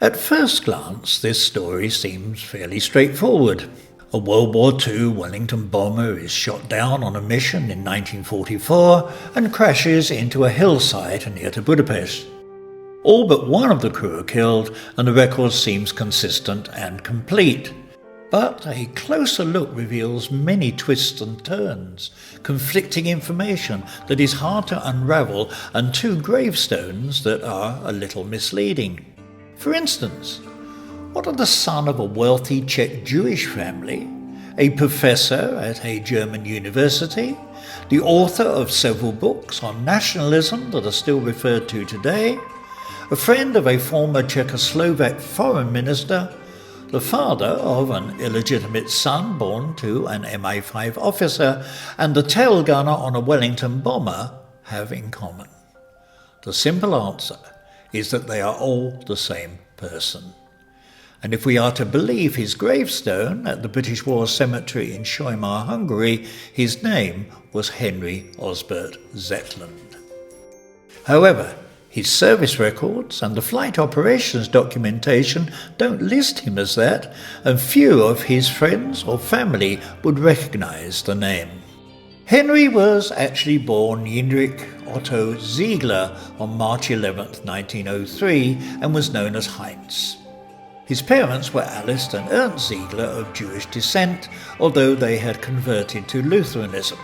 At first glance, this story seems fairly straightforward. A World War II Wellington bomber is shot down on a mission in 1944 and crashes into a hillside near to Budapest. All but one of the crew are killed, and the record seems consistent and complete. But a closer look reveals many twists and turns, conflicting information that is hard to unravel, and two gravestones that are a little misleading. For instance, what are the son of a wealthy Czech Jewish family, a professor at a German university, the author of several books on nationalism that are still referred to today, a friend of a former Czechoslovak foreign minister, the father of an illegitimate son born to an MI5 officer, and the tail gunner on a Wellington bomber have in common? The simple answer is that they are all the same person. And if we are to believe his gravestone at the British War Cemetery in Sojma, Hungary, his name was Henry Osbert Zetland. However, his service records and the flight operations documentation don't list him as that, and few of his friends or family would recognize the name. Henry was actually born Heinrich Otto Zigler on March 11, 1903, and was known as Heinz. His parents were Alice and Ernst Ziegler of Jewish descent, although they had converted to Lutheranism.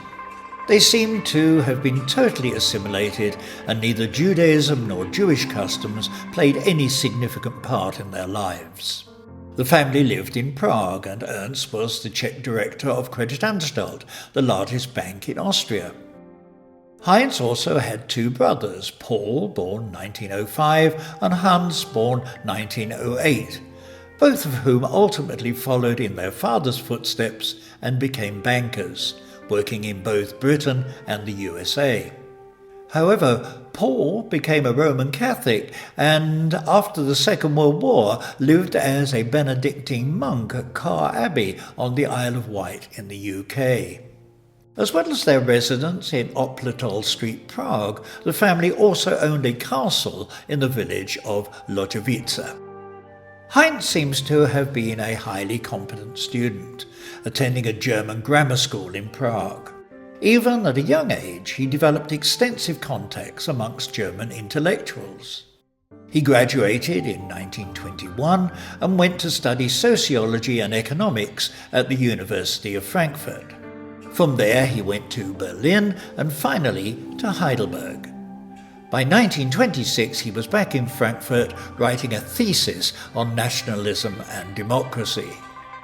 They seem to have been totally assimilated, and neither Judaism nor Jewish customs played any significant part in their lives. The family lived in Prague, and Ernst was the Czech director of Creditanstalt, the largest bank in Austria. Heinz also had two brothers, Paul, born 1905, and Hans, born 1908, both of whom ultimately followed in their father's footsteps and became bankers, working in both Britain and the USA. However, Paul became a Roman Catholic and, after the Second World War, lived as a Benedictine monk at Carr Abbey on the Isle of Wight in the UK. As well as their residence in Opletol Street, Prague, the family also owned a castle in the village of Lojovice. Heinz seems to have been a highly competent student, attending a German grammar school in Prague. Even at a young age, he developed extensive contacts amongst German intellectuals. He graduated in 1921 and went to study sociology and economics at the University of Frankfurt. From there he went to Berlin and finally to Heidelberg. By 1926 he was back in Frankfurt writing a thesis on nationalism and democracy.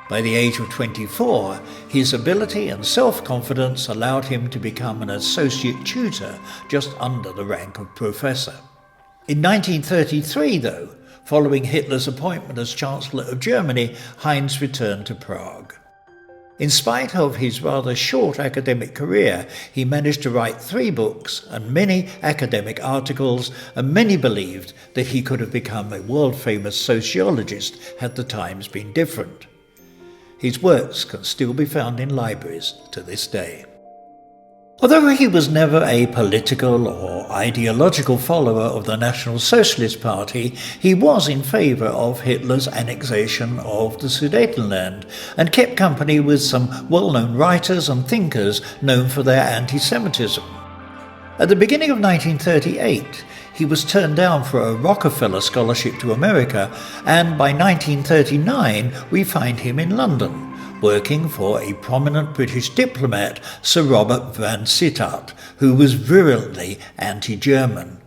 By the age of 24, his ability and self-confidence allowed him to become an associate tutor just under the rank of professor. In 1933, though, following Hitler's appointment as Chancellor of Germany, Heinz returned to Prague. In spite of his rather short academic career, he managed to write 3 books and many academic articles, and many believed that he could have become a world-famous sociologist had the times been different. His works can still be found in libraries to this day. Although he was never a political or ideological follower of the National Socialist Party, he was in favour of Hitler's annexation of the Sudetenland and kept company with some well-known writers and thinkers known for their anti-Semitism. At the beginning of 1938, he was turned down for a Rockefeller Scholarship to America, and by 1939 we find him in London, working for a prominent British diplomat, Sir Robert van Sittart, who was virulently anti-German,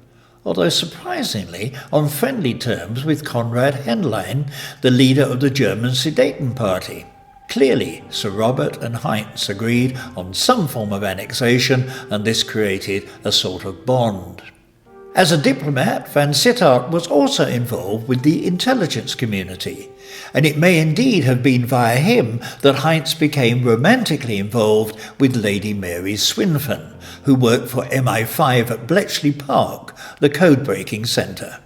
although surprisingly on friendly terms with Konrad Henlein, the leader of the German Sudeten Party. Clearly, Sir Robert and Heinz agreed on some form of annexation, and this created a sort of bond. As a diplomat, van Sittart was also involved with the intelligence community, and it may indeed have been via him that Heinz became romantically involved with Lady Mary Swinfen, who worked for MI5 at Bletchley Park, the code-breaking centre.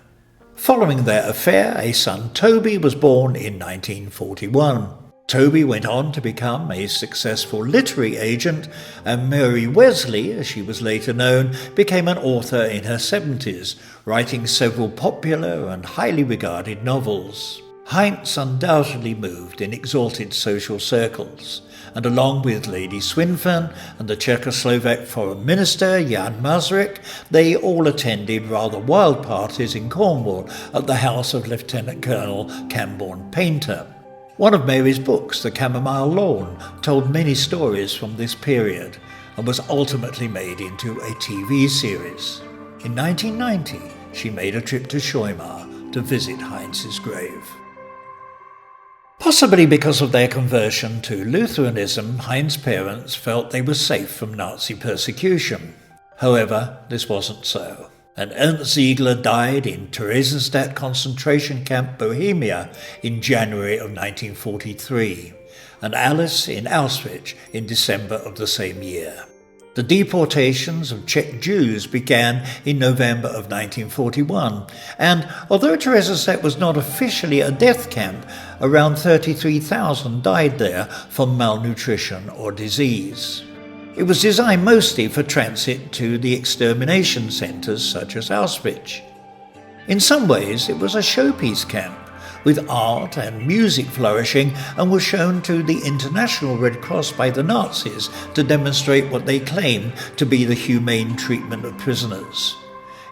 Following their affair, a son Toby was born in 1941. Toby went on to become a successful literary agent, and Mary Wesley, as she was later known, became an author in her 70s, writing several popular and highly regarded novels. Heinz undoubtedly moved in exalted social circles, and along with Lady Swinfen and the Czechoslovak Foreign Minister Jan Masaryk, they all attended rather wild parties in Cornwall at the house of Lieutenant Colonel Camborne Painter. One of Mary's books, The Chamomile Lawn, told many stories from this period and was ultimately made into a TV series. In 1990, she made a trip to Scheumar to visit Heinz's grave. Possibly because of their conversion to Lutheranism, Heinz's parents felt they were safe from Nazi persecution. However, this wasn't so. And Ernst Ziegler died in Theresienstadt concentration camp, Bohemia, in January of 1943, and Alice in Auschwitz in December of the same year. The deportations of Czech Jews began in November of 1941, and although Theresienstadt was not officially a death camp, around 33,000 died there from malnutrition or disease. It was designed mostly for transit to the extermination centres such as Auschwitz. In some ways it was a showpiece camp, with art and music flourishing, and was shown to the International Red Cross by the Nazis to demonstrate what they claimed to be the humane treatment of prisoners,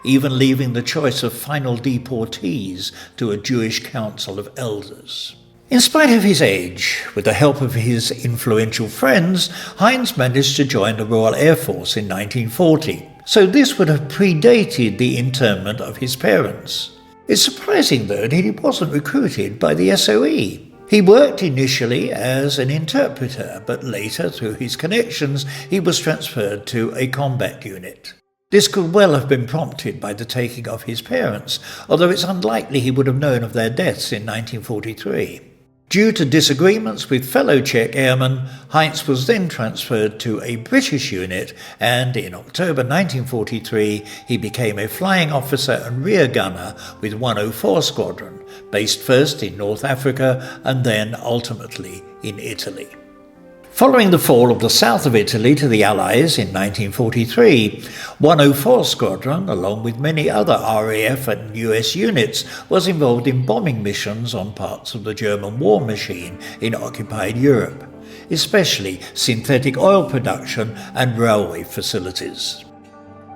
even leaving the choice of final deportees to a Jewish council of elders. In spite of his age, with the help of his influential friends, Heinz managed to join the Royal Air Force in 1940, so this would have predated the internment of his parents. It's surprising, though, that he wasn't recruited by the SOE. He worked initially as an interpreter, but later, through his connections, he was transferred to a combat unit. This could well have been prompted by the taking of his parents, although it's unlikely he would have known of their deaths in 1943. Due to disagreements with fellow Czech airmen, Heinz was then transferred to a British unit, and in October 1943 he became a flying officer and rear gunner with 104 Squadron, based first in North Africa and then ultimately in Italy. Following the fall of the south of Italy to the Allies in 1943, 104 Squadron, along with many other RAF and US units, was involved in bombing missions on parts of the German war machine in occupied Europe, especially synthetic oil production and railway facilities.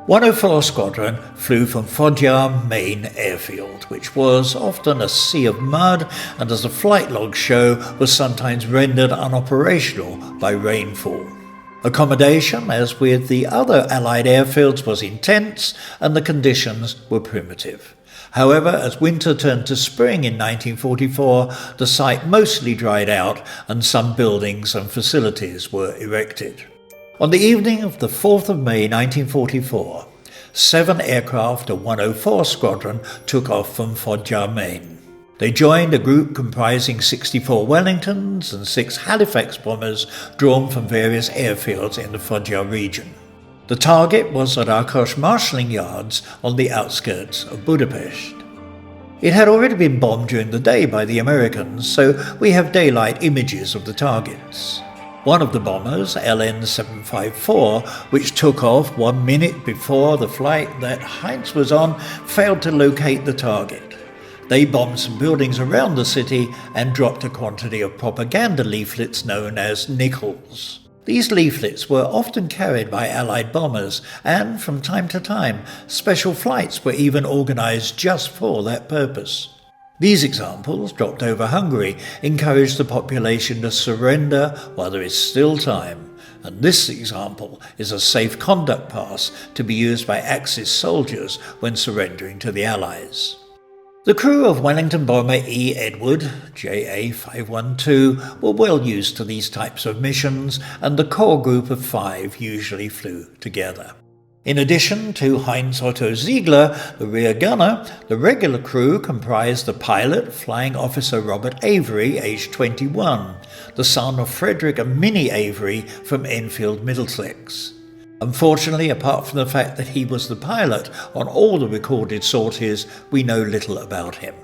104 Squadron flew from Foggia main airfield, which was often a sea of mud and, as the flight logs show, was sometimes rendered unoperational by rainfall. Accommodation, as with the other Allied airfields, was intense and the conditions were primitive. However, as winter turned to spring in 1944, the site mostly dried out and some buildings and facilities were erected. On the evening of the 4th of May 1944, 7 aircraft of 104 Squadron took off from Foggia, Maine. They joined a group comprising 64 Wellingtons and 6 Halifax bombers drawn from various airfields in the Foggia region. The target was at Arcos marshalling yards on the outskirts of Budapest. It had already been bombed during the day by the Americans, so we have daylight images of the targets. One of the bombers, LN-754, which took off 1 minute before the flight that Heinz was on, failed to locate the target. They bombed some buildings around the city and dropped a quantity of propaganda leaflets known as nickels. These leaflets were often carried by Allied bombers, and from time to time, special flights were even organized just for that purpose. These examples, dropped over Hungary, encourage the population to surrender while there is still time, and this example is a safe conduct pass to be used by Axis soldiers when surrendering to the Allies. The crew of Wellington Bomber E. Edward JA512 were well used to these types of missions, and the core group of 5 usually flew together. In addition to Heinz Otto Zigler, the rear gunner, the regular crew comprised the pilot, Flying Officer Robert Avery, aged 21, the son of Frederick and Minnie Avery from Enfield, Middlesex. Unfortunately, apart from the fact that he was the pilot on all the recorded sorties, we know little about him.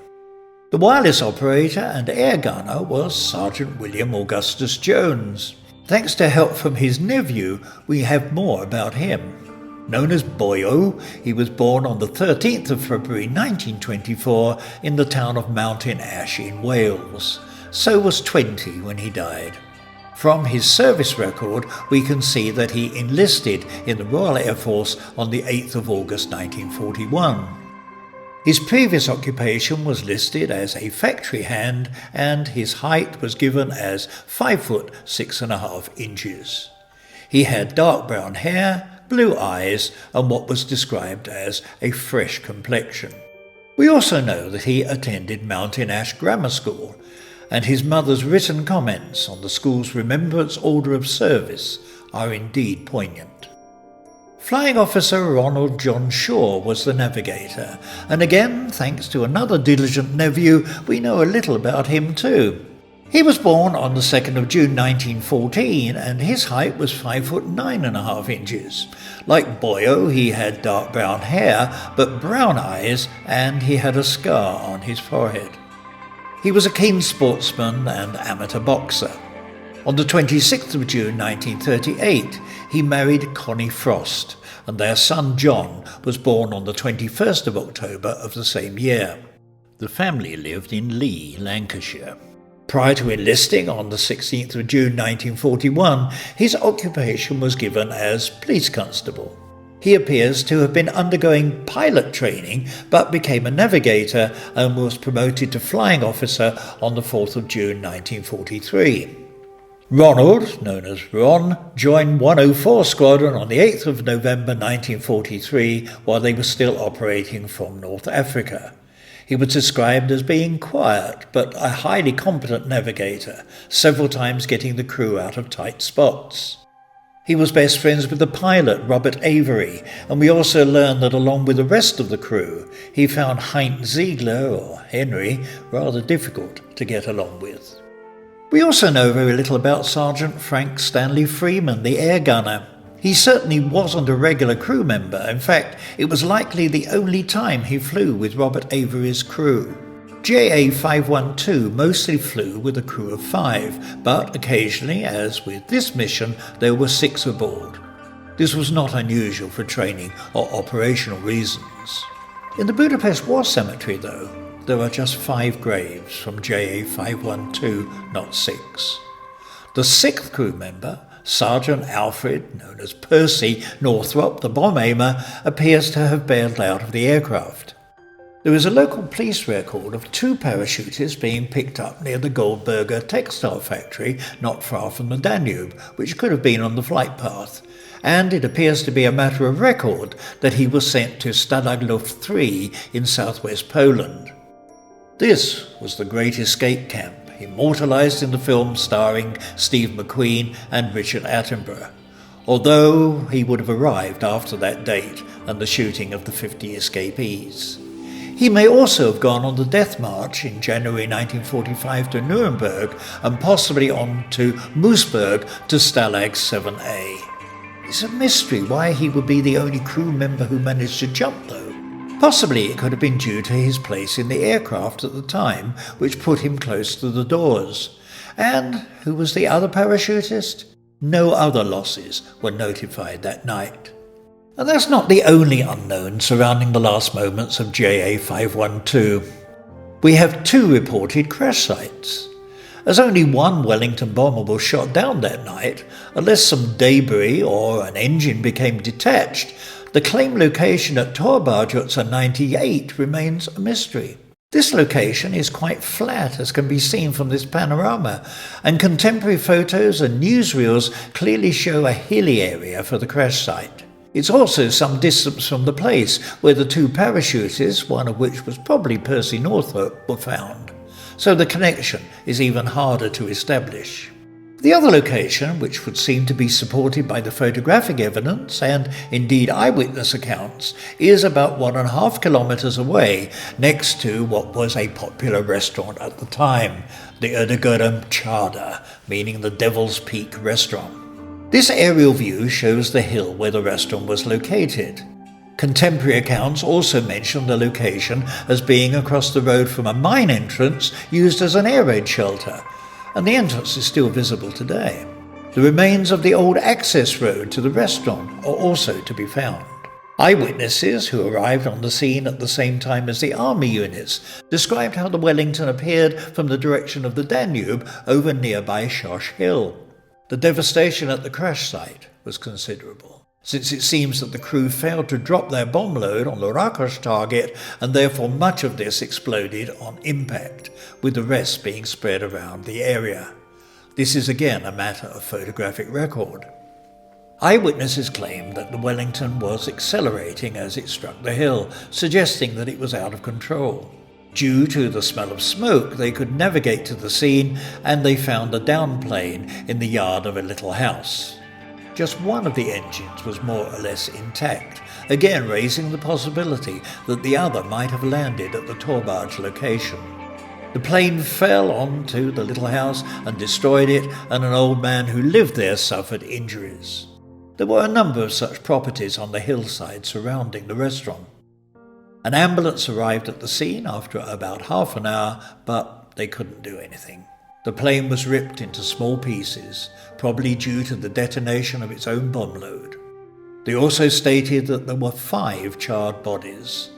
The wireless operator and air gunner was Sergeant William Augustus Jones. Thanks to help from his nephew, we have more about him. Known as Boyo, he was born on the 13th of February 1924 in the town of Mountain Ash in Wales. So was 20 when he died. From his service record, we can see that he enlisted in the Royal Air Force on the 8th of August 1941. His previous occupation was listed as a factory hand, and his height was given as 5 foot 6.5 inches. He had dark brown hair, blue eyes, and what was described as a fresh complexion. We also know that he attended Mountain Ash Grammar School, and his mother's written comments on the school's Remembrance Order of Service are indeed poignant. Flying Officer Ronald John Shaw was the navigator, and again, thanks to another diligent nephew, we know a little about him too. He was born on the 2nd of June 1914, and his height was 5 foot 9.5 inches. Like Boyo, he had dark brown hair, but brown eyes, and he had a scar on his forehead. He was a keen sportsman and amateur boxer. On the 26th of June 1938, he married Connie Frost, and their son John was born on the 21st of October of the same year. The family lived in Lee, Lancashire. Prior to enlisting on the 16th of June 1941, his occupation was given as police constable. He appears to have been undergoing pilot training, but became a navigator and was promoted to flying officer on the 4th of June 1943. Ronald, known as Ron, joined 104 Squadron on the 8th of November 1943 while they were still operating from North Africa. He was described as being quiet, but a highly competent navigator, several times getting the crew out of tight spots. He was best friends with the pilot, Robert Avery, and we also learn that along with the rest of the crew, he found Henry Zetland, or Henry, rather difficult to get along with. We also know very little about Sergeant Frank Stanley Freeman, the air gunner. He certainly wasn't a regular crew member. In fact, it was likely the only time he flew with Robert Avery's crew. JA512 mostly flew with a crew of 5, but occasionally, as with this mission, there were 6 aboard. This was not unusual for training or operational reasons. In the Budapest War Cemetery, though, there are just 5 graves from JA512, not 6. The 6th crew member, Sergeant Alfred, known as Percy Northrop, the bomb aimer, appears to have bailed out of the aircraft. There is a local police record of 2 parachutists being picked up near the Goldberger textile factory not far from the Danube, which could have been on the flight path, and it appears to be a matter of record that he was sent to Stalag Luft 3 in southwest Poland. This was the Great Escape Camp, immortalised in the film starring Steve McQueen and Richard Attenborough, although he would have arrived after that date and the shooting of the 50 escapees. He may also have gone on the Death March in January 1945 to Nuremberg and possibly on to Moosburg to Stalag 7A. It's a mystery why he would be the only crew member who managed to jump, though. Possibly it could have been due to his place in the aircraft at the time, which put him close to the doors. And who was the other parachutist? No other losses were notified that night. And that's not the only unknown surrounding the last moments of JA512. We have 2 reported crash sites. As only one Wellington bomber was shot down that night, unless some debris or an engine became detached, the claimed location at Torbarjutsa 98 remains a mystery. This location is quite flat, as can be seen from this panorama, and contemporary photos and newsreels clearly show a hilly area for the crash site. It's also some distance from the place where the 2 parachutists, one of which was probably Percy Northrop, were found. So the connection is even harder to establish. The other location, which would seem to be supported by the photographic evidence and indeed eyewitness accounts, is about 1.5 kilometres away, next to what was a popular restaurant at the time, the Ödegaram Chada, meaning the Devil's Peak restaurant. This aerial view shows the hill where the restaurant was located. Contemporary accounts also mention the location as being across the road from a mine entrance used as an air raid shelter, and the entrance is still visible today. The remains of the old access road to the restaurant are also to be found. Eyewitnesses who arrived on the scene at the same time as the army units described how the Wellington appeared from the direction of the Danube over nearby Schosch Hill. The devastation at the crash site was considerable, since it seems that the crew failed to drop their bomb load on the Rakos target, and therefore much of this exploded on impact, with the rest being spread around the area. This is again a matter of photographic record. Eyewitnesses claimed that the Wellington was accelerating as it struck the hill, suggesting that it was out of control. Due to the smell of smoke, they could navigate to the scene, and they found a downplane in the yard of a little house. Just one of the engines was more or less intact, again raising the possibility that the other might have landed at the Torbarge location. The plane fell onto the little house and destroyed it, and an old man who lived there suffered injuries. There were a number of such properties on the hillside surrounding the restaurant. An ambulance arrived at the scene after about half an hour, but they couldn't do anything. The plane was ripped into small pieces, probably due to the detonation of its own bomb load. They also stated that there were 5 charred bodies.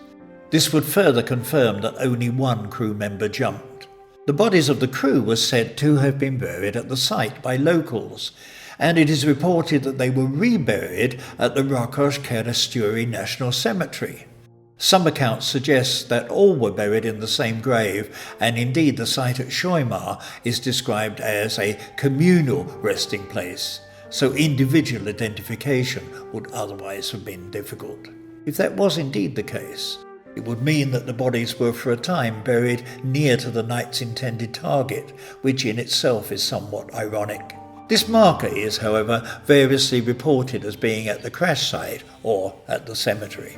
This would further confirm that only one crew member jumped. The bodies of the crew were said to have been buried at the site by locals, and it is reported that they were reburied at the Rakos Keresturi National Cemetery. Some accounts suggest that all were buried in the same grave, and indeed the site at Shoimar is described as a communal resting place, so individual identification would otherwise have been difficult. If that was indeed the case, it would mean that the bodies were for a time buried near to the night's intended target, which in itself is somewhat ironic. This marker is, however, variously reported as being at the crash site or at the cemetery.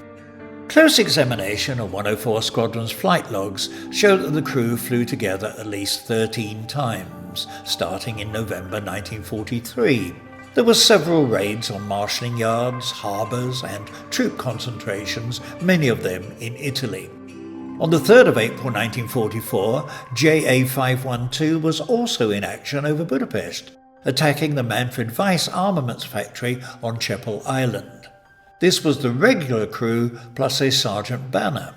Close examination of 104 Squadron's flight logs showed that the crew flew together at least 13 times, starting in November 1943. There were several raids on marshalling yards, harbours and troop concentrations, many of them in Italy. On the 3rd of April 1944, JA512 was also in action over Budapest, attacking the Manfred Weiss armaments factory on Chapel Island. This was the regular crew plus a Sergeant Banner.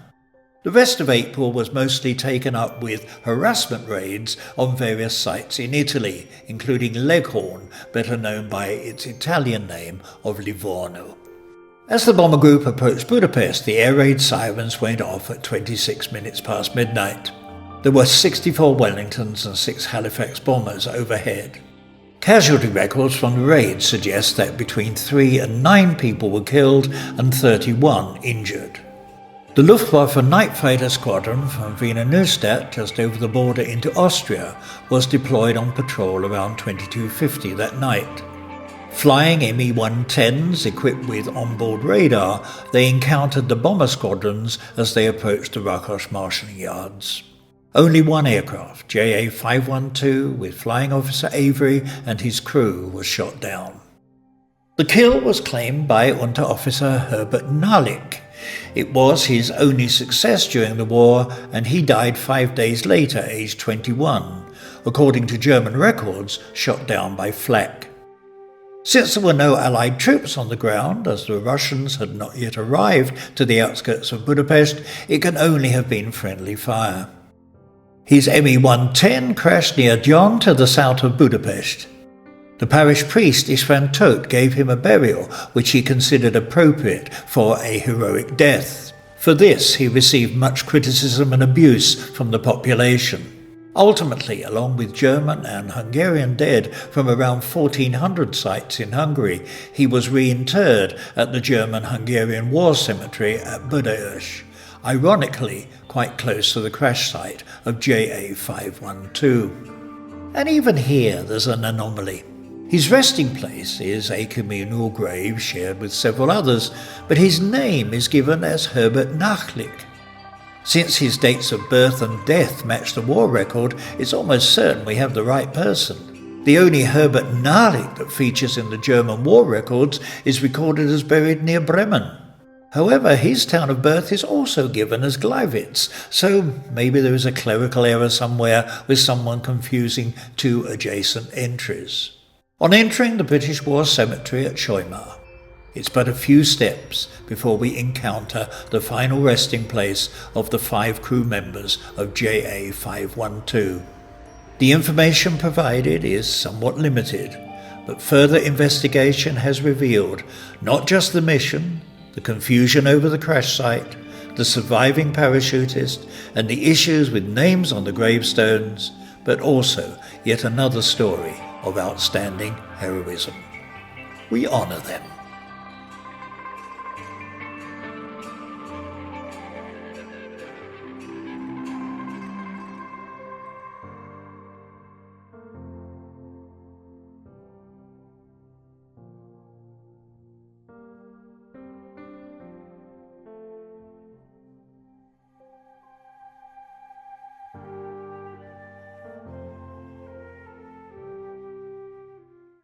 The rest of April was mostly taken up with harassment raids on various sites in Italy, including Leghorn, better known by its Italian name of Livorno. As the bomber group approached Budapest, the air raid sirens went off at 26 minutes past midnight. There were 64 Wellingtons and 6 Halifax bombers overhead. Casualty records from the raid suggest that between 3 and 9 people were killed and 31 injured. The Luftwaffe night fighter squadron from Wiener Neustadt, just over the border into Austria, was deployed on patrol around 22:50 that night. Flying Me-110s equipped with onboard radar, they encountered the bomber squadrons as they approached the Rakos marshalling yards. Only one aircraft, JA512, with Flying Officer Avery and his crew, was shot down. The kill was claimed by Unterofficer Herbert Nalik. It was his only success during the war, and he died 5 days later, aged 21, according to German records, shot down by flak. Since there were no Allied troops on the ground, as the Russians had not yet arrived to the outskirts of Budapest, it can only have been friendly fire. His Me-110 crashed near Dion to the south of Budapest. The parish priest István Tóth gave him a burial which he considered appropriate for a heroic death. For this he received much criticism and abuse from the population. Ultimately, along with German and Hungarian dead from around 1400 sites in Hungary, he was reinterred at the German-Hungarian War Cemetery at Budaörs, ironically quite close to the crash site of JA512. And even here there's an anomaly. His resting place is a communal grave shared with several others, but his name is given as Herbert Nachlik. Since his dates of birth and death match the war record, it's almost certain we have the right person. The only Herbert Nachlik that features in the German war records is recorded as buried near Bremen. However, his town of birth is also given as Gleiwitz, so maybe there is a clerical error somewhere with someone confusing two adjacent entries. On entering the British War Cemetery at Scheumar, it's but a few steps before we encounter the final resting place of the 5 crew members of JA512. The information provided is somewhat limited, but further investigation has revealed not just the mission, the confusion over the crash site, the surviving parachutist, and the issues with names on the gravestones, but also yet another story of outstanding heroism. We honour them.